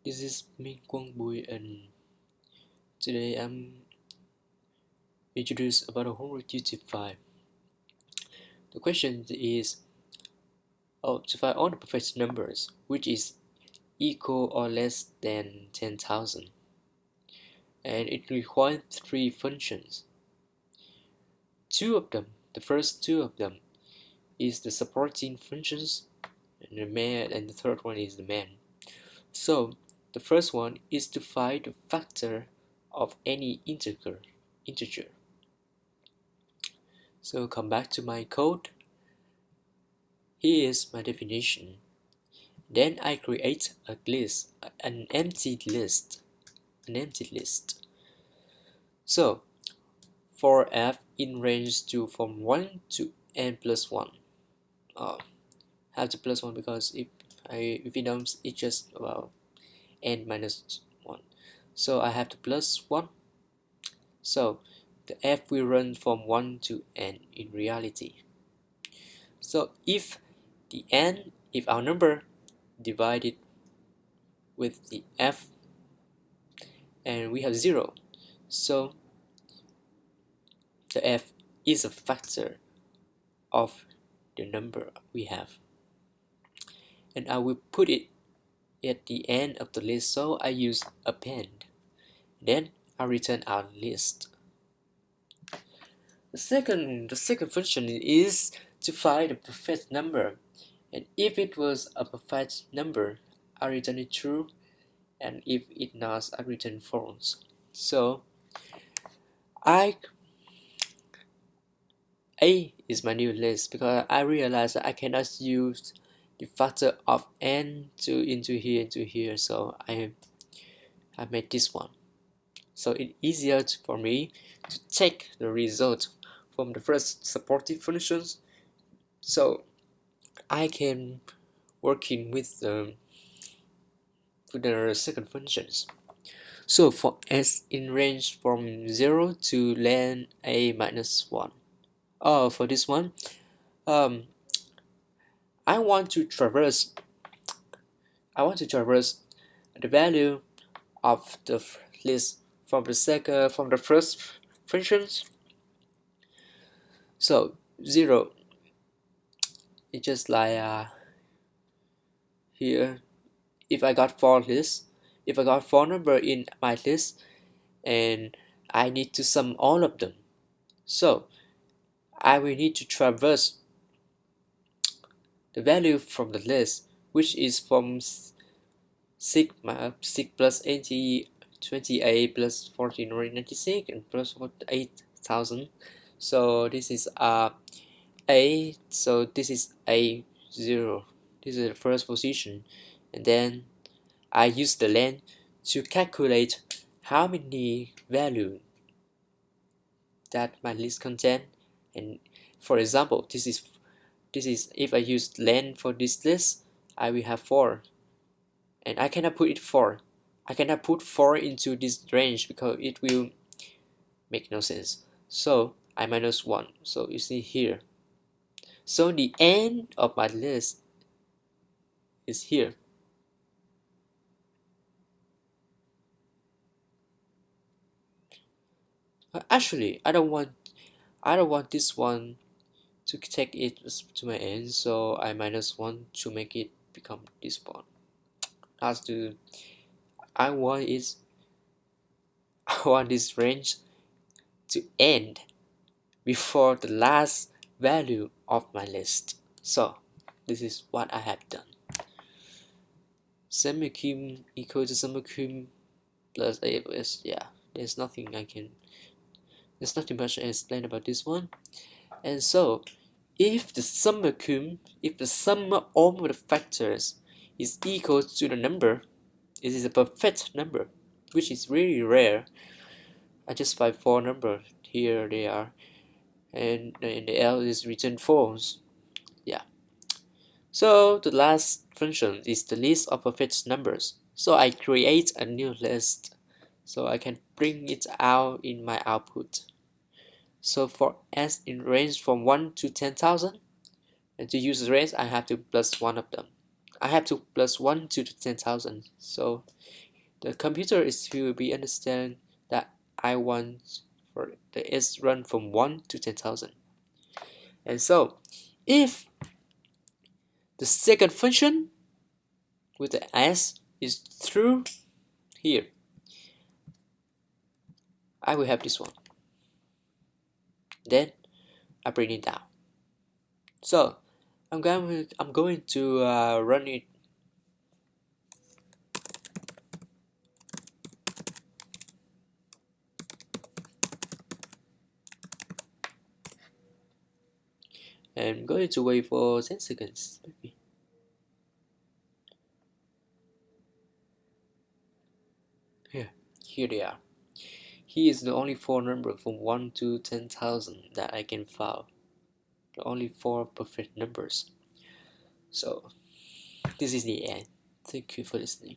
This is Minh Quang Bùi, and today I'm introduced about a homework duty 5. The question is to find all the perfect numbers which is equal or less than 10,000, and it requires 3 functions. The first two of them is the supporting functions, and the third one is the main. So the first one is to find the factor of any integer. So come back to my code. Here is my definition. Then I create a list, an empty list. So for f in range from 1 to n plus 1. Have to plus 1 because if it knows it's just about n minus 1. So I have to plus 1. So the f will run from 1 to n in reality. So if our number divided with the f, and we have 0, so the f is a factor of the number we have, and I will put it at the end of the list, so I use append. Then I return our list. The second function is to find a perfect number, and if it was a perfect number, I return it true, and if it not, I return false. So A is my new list because I realized that I cannot use the factor of n into here, so I made this one. So it's easier for me to take the result from the first supportive functions, so I can working with the second functions. So for s in range from 0 to len a minus 1. For this one, I want to traverse the value of the list from the first functions. So 0, it's just like here. If I got 4 number in my list, and I need to sum all of them, so I will need to traverse the value from the list, which is from 6 plus 80, 28 plus 1496 and plus 8,000. So this is A, so this is A0. This is the first position, and then I use the len to calculate how many value that my list contain. And for example, this is if I use len for this list, I will have 4, and I cannot put 4 into this range because it will make no sense. So I minus 1. So you see here. So the end of my list is here. Actually, I don't want this one to take it to my end, so I minus 1 to make it become this one. I want this range to end before the last value of my list. So this is what I have done. Semicolon equal to semicolon plus a plus, yeah, there's nothing much to explain about this one. And so if the sum of all the factors is equal to the number, it is a perfect number, which is really rare. I just find 4 numbers here, they are, and the L is returned false. Yeah. So the last function is the list of perfect numbers. So I create a new list so I can bring it out in my output. So for s in range from 1 to 10,000, and to use the range I have to plus 1 of them. I have to plus 1 to 10,000. So the computer will be understand that I want for the S run from 1 to 10,000. And so if the second function with the S is through here, I will have this one. Then I bring it down. So I'm going to run it. And I'm going to wait for 10 seconds. Maybe. Here they are. Here is the only four number from 1 to 10,000 that I can find. The only four perfect numbers. So this is the end. Thank you for listening.